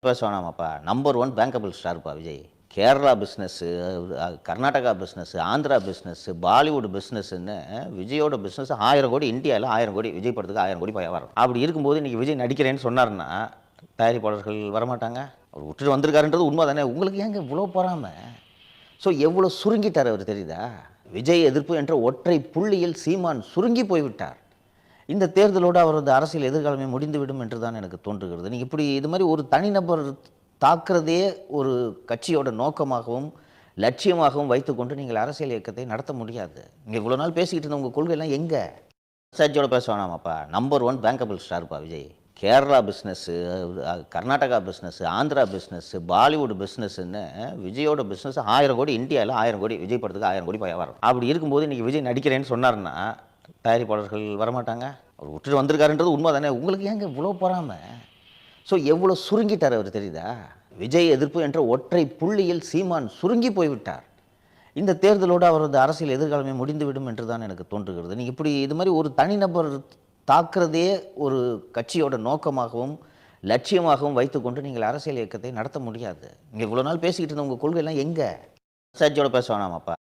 பேச வேணாமாப்பா. Number 1 bankable ஸ்டார்ப்பா Vijay. Kerala business, Karnataka business, Andhra business, Bollywood பிஸ்னஸ்ன்னு விஜயோட பிஸ்னஸ் 1000 கோடி, இந்தியால 1000 கோடி. விஜய் படத்துக்கு 1000 கோடி வியாபாரம். அப்படி இருக்கும்போது இன்னைக்கு விஜய் நடிக்கிறேன்னு சொன்னாருன்னா, தயாரிப்பாளர்கள் வரமாட்டாங்க. அவர் விட்டுட்டு வந்திருக்காருன்றது உண்மை தானே. உங்களுக்கு ஏங்க இவ்வளோ பொறாம? ஸோ எவ்வளோ சுருங்கிட்டார் அவர் தெரியுதா? விஜய் எதிர்ப்பு என்ற ஒற்றை புள்ளியில் சீமான் சுருங்கி போய்விட்டார். இந்த தேர்தலோடு அவரது அரசியல் எதிர்காலமே முடிந்துவிடும் என்று தான் எனக்கு தோன்றுகிறது. நீங்க இப்படி இது மாதிரி ஒரு தனிநபர் தாக்குறதே ஒரு கட்சியோட நோக்கமாகவும், லட்சியமாகவும் வைத்துக்கொண்டு நீங்கள் அரசியல் இயக்கத்தை நடத்த முடியாது. நீங்க இவ்வளோ நாள் பேசிக்கிட்டு இருந்த உங்க கொள்கைலாம் எங்க? மனசாட்சியோட பேச வேணாமாப்பா. நம்பர் 1 பேங்கபிள் ஸ்டார்ப்பா Vijay. Kerala business, Karnataka business, Andhra business, Bollywood பிஸ்னஸ்ன்னு விஜயோட பிஸ்னஸ் 1000 கோடி, இந்தியால 1000 கோடி. விஜய் படத்துக்கு 1000 கோடி வியாபாரம். அப்படி இருக்கும்போது இன்னைக்கு விஜய் நடிக்கிறேன்னு சொன்னாருன்னா, தயாரிப்பாளர்கள் வரமாட்டாங்க. அவர் விட்டுட்டு வந்திருக்காருன்றது உண்மை தானே. உங்களுக்கு ஏங்க இவ்வளோ பொறாம? ஸோ எவ்வளோ சுருங்கிட்டார் அவர் தெரியுதா? விஜய் எதிர்ப்பு என்ற ஒற்றை புள்ளியில் சீமான் சுருங்கி போய்விட்டார். இந்த தேர்தலோடு அவரது அரசியல் எதிர்காலமே முடிந்துவிடும் என்று தான் எனக்கு தோன்றுகிறது. நீங்க இப்படி இது மாதிரி ஒரு தனிநபர் தாக்குறதே ஒரு கட்சியோட நோக்கமாகவும், லட்சியமாகவும் வைத்துக்கொண்டு நீங்கள் அரசியல் இயக்கத்தை நடத்த முடியாது. நீங்க இவ்வளோ நாள் பேசிக்கிட்டு இருந்த உங்க கொள்கைலாம் எங்க? மனசாட்சியோட பேச வேணாமாப்பா.